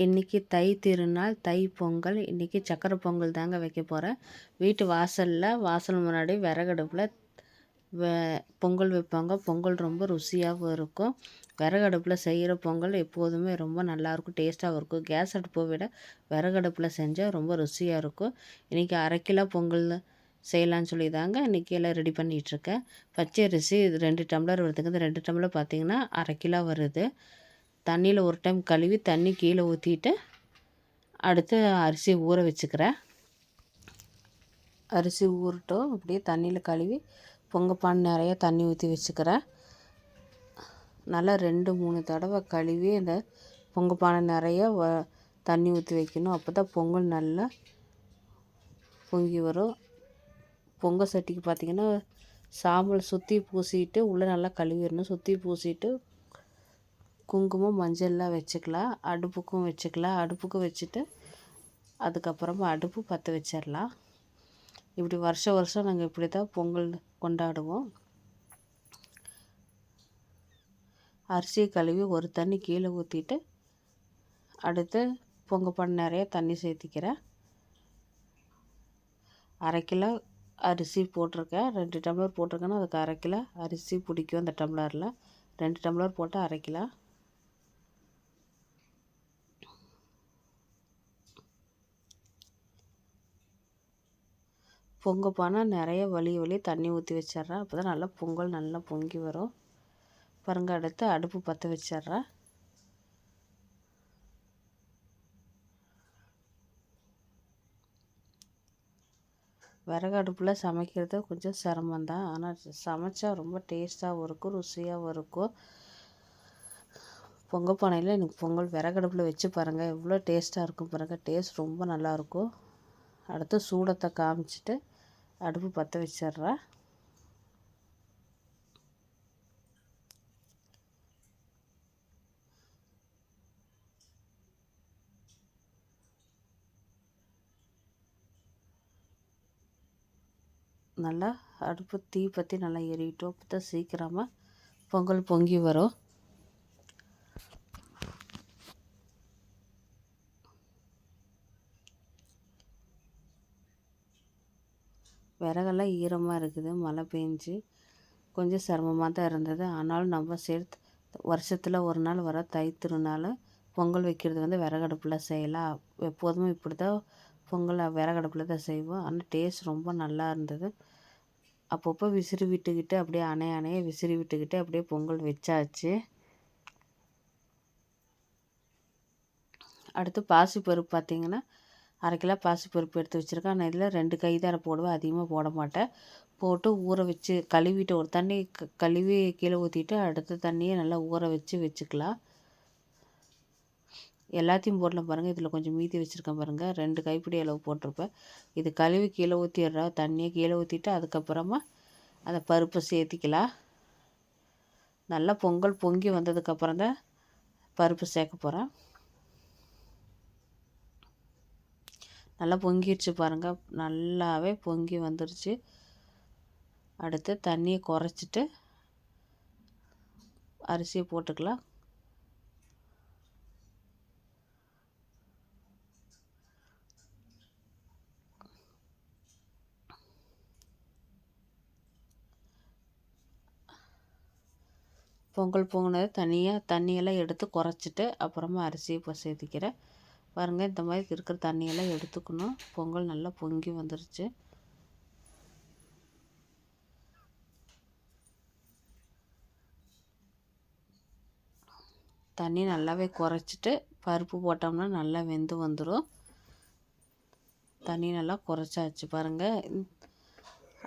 இன்றைக்கி தை திருநாள், தை பொங்கல். இன்றைக்கி சக்கரை பொங்கல் தாங்க வைக்க போகிறேன். வீட்டு வாசல் முன்னாடி விறகடுப்பில் பொங்கல் வைப்பாங்க. பொங்கல் ரொம்ப ருசியாகவும் இருக்கும். விறகடுப்பில் செய்கிற பொங்கல் எப்போதுமே ரொம்ப நல்லாயிருக்கும், டேஸ்ட்டாகவும் இருக்கும். கேஸ் அடுப்பை விட விறகடுப்பில் செஞ்சால் ரொம்ப ருசியாக இருக்கும். இன்றைக்கி 1/2 கிலோ பொங்கல் செய்யலான்னு சொல்லி தாங்க இன்றைக்கி எல்லாம் ரெடி பண்ணிகிட்ருக்கேன். பச்சை அரிசி இது 2 டம்ளர் வருதுங்க. இந்த 2 டம்ளர் பார்த்திங்கன்னா 1/2 கிலோ வருது. தண்ணியில் ஒரு டைம் கழுவி தண்ணி கீழே ஊற்றிட்டு அடுத்து அரிசி ஊற வச்சுக்கிறேன். அரிசி ஊறட்டும். அப்படியே தண்ணியில் கழுவி பொங்கப்பானை நிறைய தண்ணி ஊற்றி வச்சுக்கிறேன். நல்லா 2-3 தடவை கழுவி அந்த பொங்கப்பானை நிறைய தண்ணி ஊற்றி வைக்கணும். அப்போ தான் பொங்கல் நல்லா பொங்கி வரும். பொங்கல் சட்டிக்கு பார்த்திங்கன்னா சாம்பல் சுற்றி பூசிட்டு உள்ளே நல்லா கழுவிடணும். சுற்றி பூசிட்டு குங்குமம் மஞ்சள்லாம் வச்சுக்கலாம். அடுப்புக்கும் வச்சுக்கலாம். அடுப்புக்கும் வச்சுட்டு அதுக்கப்புறமா அடுப்பு பற்ற வச்சிடலாம். இப்படி வருஷம் நாங்கள் இப்படி தான் பொங்கல் கொண்டாடுவோம். அரிசி கழுவி ஒரு தண்ணி கீழே ஊற்றிட்டு அடுத்து பொங்கப்பானை நிறைய தண்ணி சேர்த்திக்கிறேன். 1/2 கிலோ அரிசி போட்டிருக்கேன். 2 டம்ளர் போட்டிருக்கேன்னா அதுக்கு 1/2 கிலோ அரிசி பிடிக்கும். அந்த டம்ளரில் 2 டம்ளர் போட்டால் 1/2 கிலோ. பொங்கப்பானை நிறைய வழி தண்ணி ஊற்றி வச்சிட்றேன். அப்போ தான் நல்லா பொங்கல் நல்லா பொங்கி வரும். பாருங்க, அடுத்து அடுப்பு பற்ற வச்சிட்றேன். விறகு அடுப்பில் சமைக்கிறது கொஞ்சம் சிரமந்தான். ஆனால் சமைச்சா ரொம்ப டேஸ்ட்டாகவும் இருக்கும், ருசியாகவும் இருக்கும். பொங்கப்பானையில் எனக்கு பொங்கல் விறகடுப்பில் வச்சு பாருங்கள், எவ்வளோ டேஸ்ட்டாக இருக்கும் பாருங்கள். டேஸ்ட் ரொம்ப நல்லாயிருக்கும். அடுத்து சூடத்தை காமிச்சிட்டு அடுப்பு பற்ற வச்சிட்றேன். நல்லா அடுப்பு தீ பற்றி நல்லா எரியிட்டோம். அப்போ தான் சீக்கிரமாக பொங்கல் பொங்கி வரும். விறகெல்லாம் ஈரமாக இருக்குது. மழை பெஞ்சு கொஞ்சம் சிரமமாக தான் இருந்தது. ஆனாலும் நம்ம வருஷத்தில் ஒரு நாள் வர தை திருநாள் பொங்கல் வைக்கிறது விறகடுப்பில் செய்யலாம். எப்போதுமே இப்படி தான் பொங்கல் விறகடுப்பில் தான் செய்வோம். ஆனால் டேஸ்ட் ரொம்ப நல்லா இருந்தது. அப்பப்போ விசிறி விட்டுக்கிட்டு அப்படியே அணைய விசிறி விட்டுக்கிட்டு அப்படியே பொங்கல் வச்சாச்சு. அடுத்து பாசிப்பருப்பு பார்த்திங்கன்னா 1/2 கிலோ பாசிப்பருப்பு எடுத்து வச்சுருக்கேன். நான் இதில் 2 கை தான் போடுவேன், அதிகமாக போட மாட்டேன். போட்டு ஊற வச்சு கழுவிட்டு ஒரு தண்ணி கழுவி கீழே ஊற்றிட்டு அடுத்த தண்ணியை நல்லா ஊற வச்சுக்கலாம். எல்லாத்தையும் போடலாம் பாருங்கள். இதில் கொஞ்சம் மீதி வச்சுருக்கேன் பாருங்கள். 2 கைப்பிடி அளவு போட்டிருப்பேன். இது கழுவி கீழே ஊற்றிடுறேன். தண்ணியை கீழே ஊற்றிட்டு அதுக்கப்புறமா அந்த பருப்பை சேர்த்திக்கலாம். நல்லா பொங்கல் பொங்கி வந்ததுக்கப்புறம் தான் பருப்பு சேர்க்க போகிறேன். நல்லா பொங்கிடுச்சு பாருங்கள். நல்லாவே பொங்கி வந்துடுச்சு. அடுத்து தண்ணியை குறைச்சிட்டு அரிசியை போட்டுக்கலாம். பொங்கல் பொங்கினது தண்ணியெல்லாம் எடுத்து குறைச்சிட்டு அப்புறமா அரிசியை இப்போ சேர்த்திக்கிறேன். பாருங்கள், இந்த மாதிரி இருக்கிற தண்ணியெல்லாம் எடுத்துக்கணும். பொங்கல் நல்லா பொங்கி வந்துருச்சு. தண்ணி நல்லாவே குறைச்சிட்டு பருப்பு போட்டோம்னா நல்லா வெந்து வந்துடும். தண்ணி நல்லா குறைச்சாச்சு பாருங்கள்.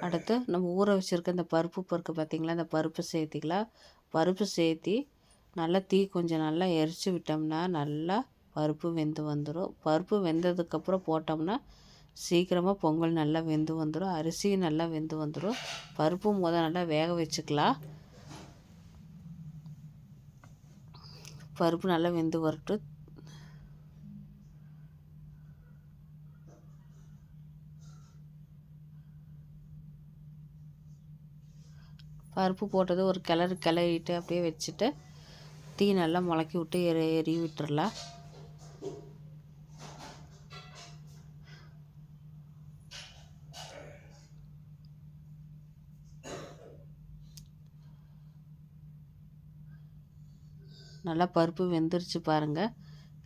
அடுத்து நம்ம ஊற வச்சுருக்க இந்த பருப்பு பார்த்திங்களா, இந்த பருப்பு சேர்த்திக்கலாம். பருப்பு சேர்த்தி நல்லா தீ கொஞ்சம் நல்லா எரித்து விட்டோம்னா நல்லா பருப்பு வெந்து வந்துடும். பருப்பு வெந்ததுக்கப்புறம் போட்டோம்னா சீக்கிரமாக பொங்கல் நல்லா வெந்து வந்துடும். அரிசியும் நல்லா வெந்து வந்துடும். பருப்பும் நல்லா வேக வச்சுக்கலாம். பருப்பு நல்லா வெந்து வரட்டும். பருப்பு போட்டது ஒரு கிளறிட்டு அப்படியே வச்சுட்டு தீ நல்லா முளைக்கி விட்டு எரி விட்டுறலாம். நல்லா பருப்பு வெந்துருச்சு பாருங்கள்.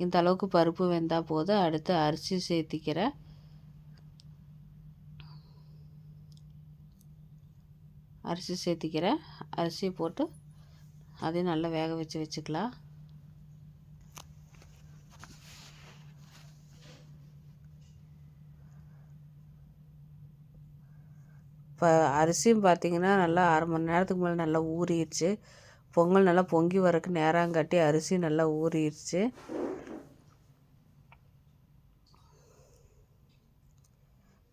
இந்த அளவுக்கு பருப்பு வெந்தால் போதும். அடுத்து அரிசி சேர்த்திக்கிறேன். அரிசி போட்டு அதையும் நல்லா வேக வச்சுக்கலாம். இப்போ அரிசியும் பார்த்திங்கன்னா நல்லா 1/2 மணி நேரத்துக்கு மேலே நல்லா ஊறிடுச்சு. பொங்கல் நல்லா பொங்கி வரக்கு நேரங்காட்டி அரிசி நல்லா ஊறிடுச்சு.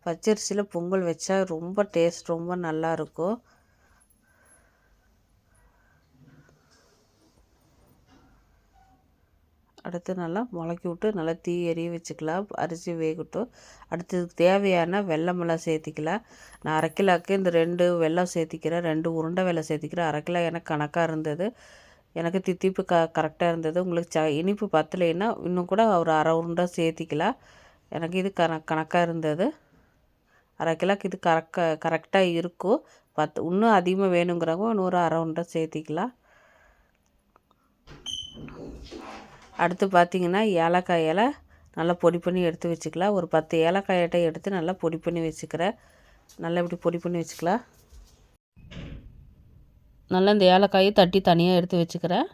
பச்சரிசியில் பொங்கல் வச்சா ரொம்ப டேஸ்ட் ரொம்ப நல்லாயிருக்கும். அடுத்து நல்லா முளைக்கி விட்டு நல்லா தீ எரிய வச்சுக்கலாம். அரிசி வேகட்டும். அடுத்ததுக்கு தேவையான வெல்லமெல்லாம் சேர்த்திக்கலாம். நான் 1/2 கிலோக்கு இந்த 2 வெல்லம் சேர்த்திக்கிறேன். 2 உருண்டை வெல்லம் சேர்த்திக்கிறேன். 1/2 கிலோ எனக்கு கணக்காக இருந்தது. எனக்கு தித்திப்பு கரெக்டாக இருந்தது. உங்களுக்கு இனிப்பு பத்தலைன்னா இன்னும் கூட ஒரு 1/2 உருண்டை சேர்த்திக்கலாம். எனக்கு இது கணக்காக இருந்தது. 1/2 கிலோக்கு இது கரெக்டாக இருக்கும். இன்னும் அதிகமாக வேணுங்கிறவங்க இன்னொரு 1/2 உருண்டை சேர்த்திக்கலாம். அடுத்து பார்த்திங்கன்னா ஏலக்காய் இலை நல்லா பொடி பண்ணி எடுத்து வச்சுக்கலாம். ஒரு 10 ஏலக்காய்ட்டை எடுத்து நல்லா பொடி பண்ணி வச்சுக்கிறேன். நல்லா இப்படி பொடி பண்ணி வச்சுக்கலாம். நல்லா இந்த ஏலக்காயை தட்டி தனியாக எடுத்து வச்சுக்கிறேன்.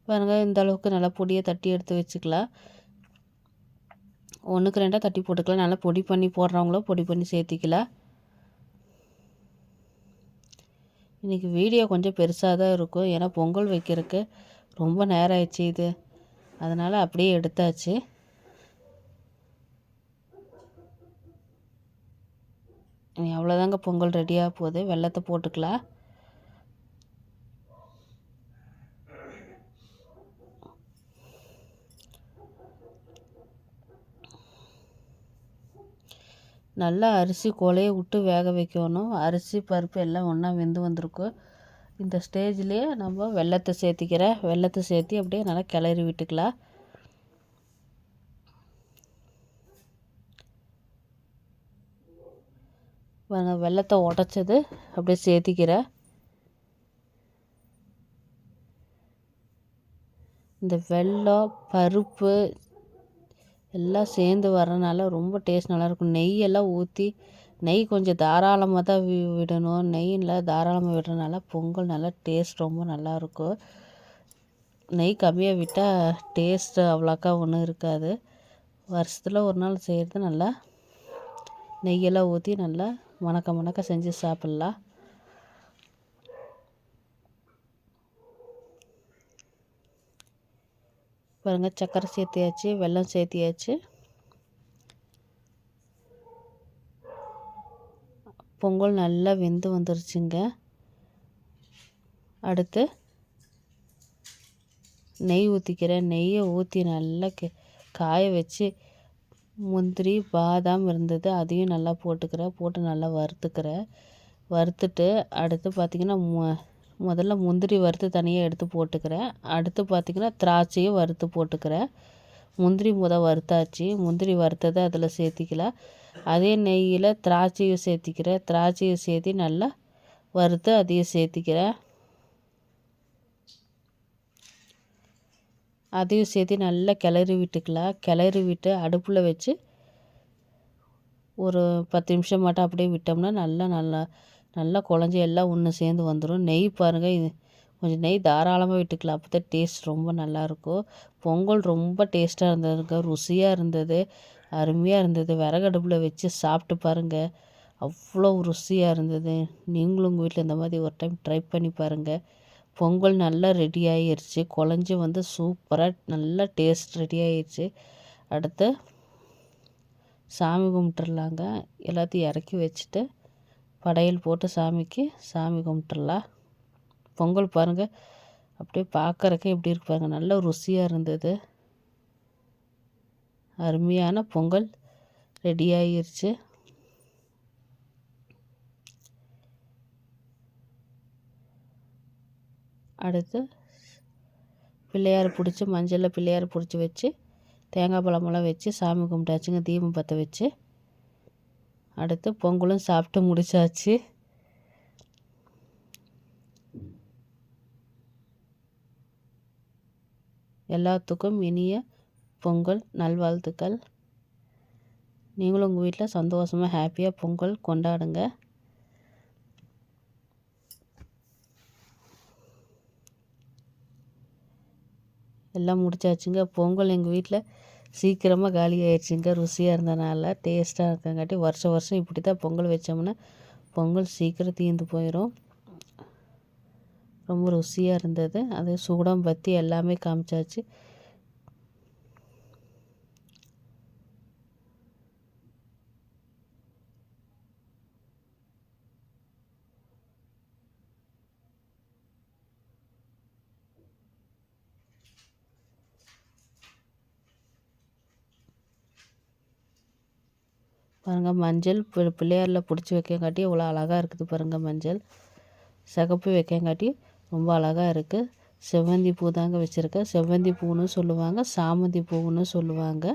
பாருங்கள், இந்த அளவுக்கு நல்லா பொடியை தட்டி எடுத்து வச்சுக்கலாம். 1க்கு 2 தட்டி போட்டுக்கலாம். நல்லா பொடி பண்ணி போடுறவங்களும் பொடி பண்ணி சேர்த்திக்கலாம். இன்றைக்கி வீடியோ கொஞ்சம் பெருசாக தான் இருக்கும். ஏன்னா பொங்கல் வைக்கிறதுக்கு ரொம்ப நேரம் ஆயிடுச்சு இது. அதனால் அப்படியே எடுத்தாச்சு. அவ்வளோதாங்க, பொங்கல் ரெடியாக போகுது. வெல்லத்தை போட்டுக்கலாம். நல்லா அரிசி கொலைய விட்டு வேக வைக்கணும். அரிசி பருப்பு எல்லாம் ஒன்றா வெந்து வந்திருக்கும். இந்த ஸ்டேஜ்லேயே நம்ம வெல்லத்தை சேர்த்தி அப்படியே நல்லா கிளறி விட்டுக்கலாம். வெல்லத்தை உடச்சது அப்படியே சேர்த்திக்கிறேன். இந்த வெல்லம் பருப்பு எல்லாம் சேர்ந்து வரனால ரொம்ப டேஸ்ட் நல்லாயிருக்கும். நெய்யெல்லாம் ஊற்றி நெய் கொஞ்சம் தாராளமாக தான் விடணும். நெய்யில் தாராளமாக விடுறதுனால பொங்கல் நல்லா டேஸ்ட் ரொம்ப நல்லாயிருக்கும். நெய் கம்மியாக விட்டால் டேஸ்ட்டு அவ்வளோக்கா ஒன்றும் இருக்காது. வருஷத்தில் ஒரு நாள் செய்கிறது நல்லா நெய்யெல்லாம் ஊற்றி நல்லா மணக்க செஞ்சு சாப்பிட்லாம். பாருங்கள், சர்க்கரை சேர்த்தியாச்சு, வெல்லம் சேர்த்தியாச்சு. பொங்கல் நல்லா வெந்து வந்துருச்சுங்க. அடுத்து நெய் ஊற்றிக்கிறேன். நெய்யை ஊற்றி நல்லா காய வச்சு முந்திரி பாதாம் இருந்தது, அதையும் நல்லா போட்டு நல்லா வறுத்துட்டு அடுத்து பார்த்திங்கன்னா முதல்ல முந்திரி வறுத்து தனியாக எடுத்து போட்டுக்கிறேன். அடுத்து பார்த்திங்கன்னா திராட்சையும் வறுத்து போட்டுக்கிறேன். முந்திரி வறுத்தாச்சு. முந்திரி வறுத்ததை அதில் சேர்த்திக்கலாம். அதே நெய்யில் திராட்சையும் சேர்த்திக்கிறேன். திராட்சையை சேர்த்தி நல்லா வறுத்து அதையும் சேர்த்திக்கிறேன். அதையும் சேர்த்து நல்லா கிளறி விட்டுக்கலாம். கிளறி விட்டு அடுப்பில் வச்சு ஒரு 10 நிமிஷம் மட்டும் அப்படியே விட்டோம்னா நல்லா குழஞ்சி எல்லாம் ஒன்று சேர்ந்து வந்துடும். நெய் பாருங்கள், இது கொஞ்சம் நெய் தாராளமாக விட்டுக்கலாம். அப்போ தான் டேஸ்ட் ரொம்ப நல்லாயிருக்கும். பொங்கல் ரொம்ப டேஸ்ட்டாக இருந்ததுங்க. ருசியாக இருந்தது, அருமையாக இருந்தது. விறகடுப்பில் வச்சு சாப்பிட்டு பாருங்கள், அவ்வளோ ருசியாக இருந்தது. நீங்களும் உங்கள் வீட்டில் இந்த மாதிரி ஒரு டைம் ட்ரை பண்ணி பாருங்கள். பொங்கல் நல்லா ரெடி ஆகிருச்சு. குழஞ்சி சூப்பராக நல்லா டேஸ்ட் ரெடி ஆகிருச்சு. அடுத்து சாமி கும்பிட்டுறலாங்க. எல்லாத்தையும் இறக்கி வச்சுட்டு படையல் போட்டு சாமி கும்பிட்டுறலாம். பொங்கல் பாருங்கள், அப்படியே பார்க்குறக்கே எப்படி இருக்கு பாருங்கள், நல்ல ருசியாக இருந்தது. அருமையான பொங்கல் ரெடி ஆகிருச்சு. அடுத்து பிள்ளையார் பிடிச்சி மஞ்சளில் பிள்ளையார் பிடிச்சி வச்சு தேங்காய் பழமெல்லாம் வச்சு சாமி கும்பிட்டாச்சுங்க, தீபம் பற்ற வச்சு. அடுத்து பொங்கலும் சாப்பிட்டு முடிச்சாச்சு. எல்லாத்துக்கும் இனிய பொங்கல் நல்வாழ்த்துக்கள். நீங்களும் உங்கள் வீட்டில் சந்தோஷமாக ஹாப்பியாக பொங்கல் கொண்டாடுங்க. எல்லாம் முடிச்சாச்சுங்க. பொங்கல் எங்கள் வீட்டில் சீக்கிரமாக காலி ஆயிடுச்சுங்க. ருசியாக இருந்தனால, டேஸ்ட்டாக இருக்கங்காட்டி வருஷம் வருஷம் இப்படி தான் பொங்கல் வச்சோம்னா பொங்கல் சீக்கிரம் தீர்ந்து போயிடும். ரொம்ப ருசியாக இருந்தது. அது சூடம் பற்றி எல்லாமே காமிச்சாச்சு. பாருங்கள், மஞ்சள் பிள்ளையாரில் பிடிச்சி வைக்கங்காட்டி இவ்வளோ அழகாக இருக்குது. பாருங்கள், மஞ்சள் சிகப்பு வைக்கங்காட்டி ரொம்ப அழகாக இருக்குது. செவ்வந்தி பூ தாங்க வச்சுருக்கேன். செவ்வந்தி பூன்னு சொல்லுவாங்க, சாமந்தி பூன்னு சொல்லுவாங்க.